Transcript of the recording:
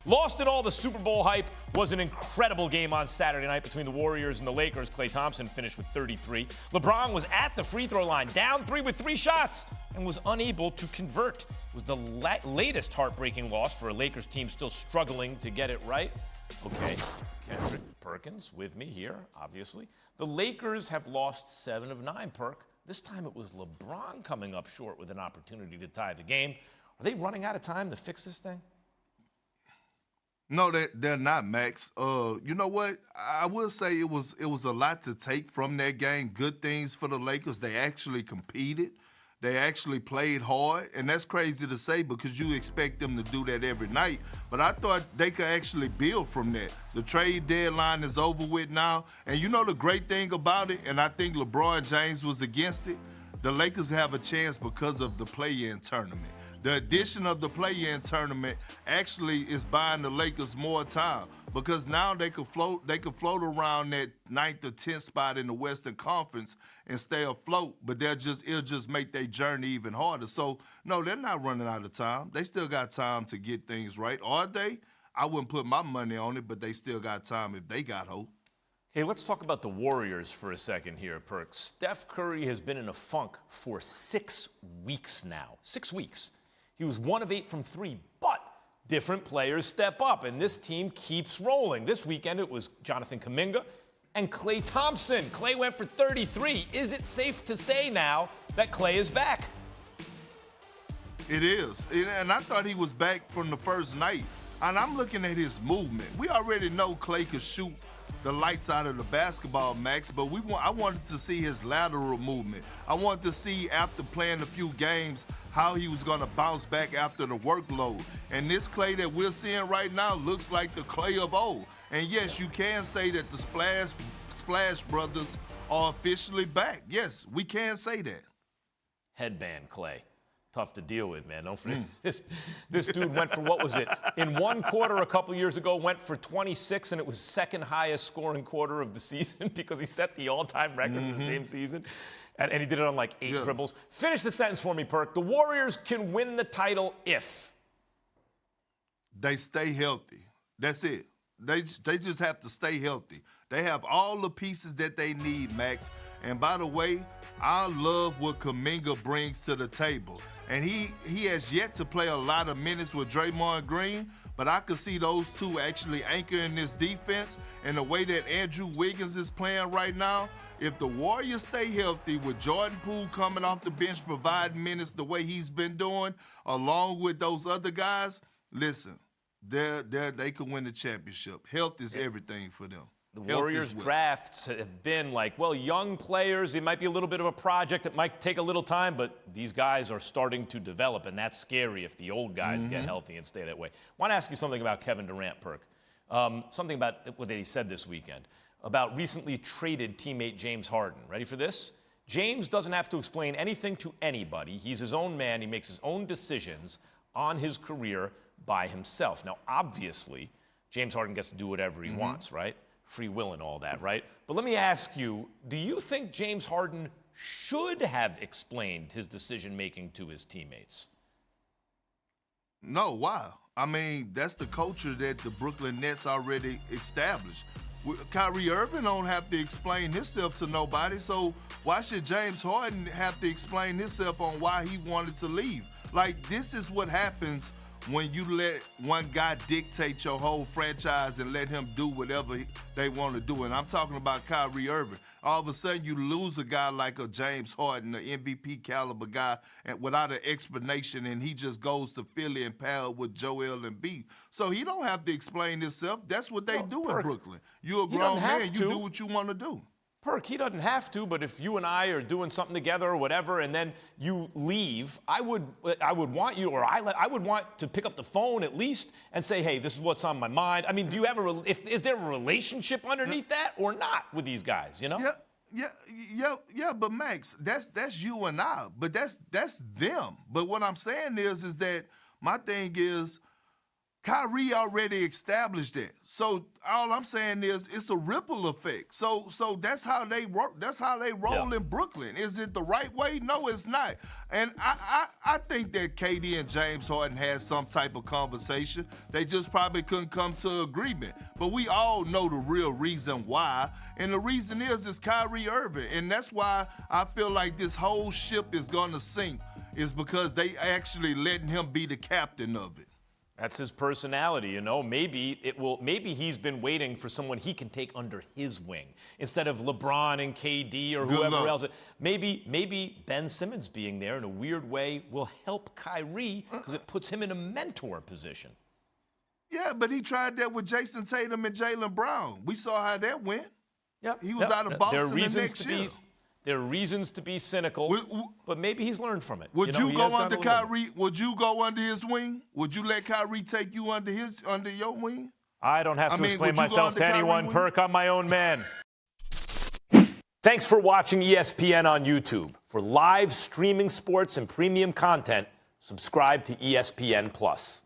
Lost in all the Super Bowl hype was an incredible game on Saturday night between the Warriors and the Lakers. Klay Thompson finished with 33. LeBron was at the free throw line, down 3 with 3 shots, and was unable to convert. It was the latest heartbreaking loss for a Lakers team still struggling to get it right. Okay, Kendrick Perkins with me here, obviously. The Lakers have lost 7 of 9, Perk. This time it was LeBron coming up short with an opportunity to tie the game. Are they running out of time to fix this thing? No, they're not, Max. You know what? I will say it was a lot to take from that game. Good things for the Lakers. They actually competed. They actually played hard, and that's crazy to say because you expect them to do that every night. But I thought they could actually build from that. The trade deadline is over with now, and you know the great thing about it, and I think LeBron James was against it, the Lakers have a chance because of the play-in tournament. The addition of the play-in tournament actually is buying the Lakers more time because now they could float around that 9th or 10th spot in the Western Conference and stay afloat, but it'll just make their journey even harder. So, no, they're not running out of time. They still got time to get things right. Are they? I wouldn't put my money on it, but they still got time if they got hope. Okay, let's talk about the Warriors for a second here, Perk. Steph Curry has been in a funk for 6 weeks now. 6 weeks. He was 1 of 8 from 3, but different players step up, and this team keeps rolling. This weekend, it was Jonathan Kuminga and Klay Thompson. Klay went for 33. Is it safe to say now that Klay is back? It is, and I thought he was back from the first night, and I'm looking at his movement. We already know Klay could shoot the lights out of the basketball, Max, but I wanted to see his lateral movement. I wanted to see, after playing a few games, how he was going to bounce back after the workload. And this Klay that we're seeing right now looks like the Klay of old. And yes, you can say that the Splash Brothers are officially back. Yes, we can say that. Headband Klay. Tough to deal with, man. Don't forget. This dude went for, what was it? In one quarter a couple years ago, went for 26, and it was second highest scoring quarter of the season because he set the all-time record in the same season. And he did it on like 8 dribbles. Finish the sentence for me, Perk. The Warriors can win the title if they stay healthy. That's it. They just have to stay healthy. They have all the pieces that they need, Max. And by the way, I love what Kuminga brings to the table. And he has yet to play a lot of minutes with Draymond Green, but I could see those two actually anchoring this defense. And the way that Andrew Wiggins is playing right now, if the Warriors stay healthy with Jordan Poole coming off the bench providing minutes the way he's been doing, along with those other guys, listen, they could win the championship. Health is everything for them. The Warriors' drafts have been like, well, young players, it might be a little bit of a project. It might take a little time, but these guys are starting to develop, and that's scary if the old guys get healthy and stay that way. I want to ask you something about Kevin Durant, Perk. Something about what he said this weekend about recently traded teammate James Harden. Ready for this? James doesn't have to explain anything to anybody. He's his own man. He makes his own decisions on his career by himself. Now, obviously, James Harden gets to do whatever he wants, right? Free will and all that, right? But let me ask you, do you think James Harden should have explained his decision-making to his teammates? No, why? I mean, that's the culture that the Brooklyn Nets already established. Kyrie Irving don't have to explain himself to nobody, so why should James Harden have to explain himself on why he wanted to leave? Like, this is what happens when you let one guy dictate your whole franchise and let him do whatever they want to do. And I'm talking about Kyrie Irving. All of a sudden, you lose a guy like a James Harden, an MVP caliber guy, and without an explanation, and he just goes to Philly and pal with Joel Embiid. So he don't have to explain himself. That's what they do in Brooklyn. You're a grown man. You do what you want to do. Perk, he doesn't have to, but if you and I are doing something together or whatever, and then you leave, I would want you, or I would want to pick up the phone at least and say, hey, this is what's on my mind. I mean, do you have is there a relationship underneath that or not with these guys, you know? Yeah, but Max, that's you and I, but that's them. But what I'm saying is that my thing is, Kyrie already established it. So all I'm saying is it's a ripple effect. So that's how they work. That's how they roll in Brooklyn. Is it the right way? No, it's not. And I think that KD and James Harden had some type of conversation. They just probably couldn't come to agreement. But we all know the real reason why. And the reason is Kyrie Irving. And that's why I feel like this whole ship is gonna sink, is because they actually letting him be the captain of it. That's his personality, you know. Maybe he's been waiting for someone he can take under his wing instead of LeBron and KD or whoever else. Maybe Ben Simmons being there in a weird way will help Kyrie because it puts him in a mentor position. Yeah, but he tried that with Jason Tatum and Jaylen Brown. We saw how that went. Yeah, he was out of Boston the next year. There are reasons to be cynical, but maybe he's learned from it. Would you go under Kyrie? Would you go under his wing? Would you let Kyrie take you under your wing? I don't have to explain myself to anyone. Perk, I'm my own man. Thanks for watching ESPN on YouTube. For live streaming sports and premium content, subscribe to ESPN+.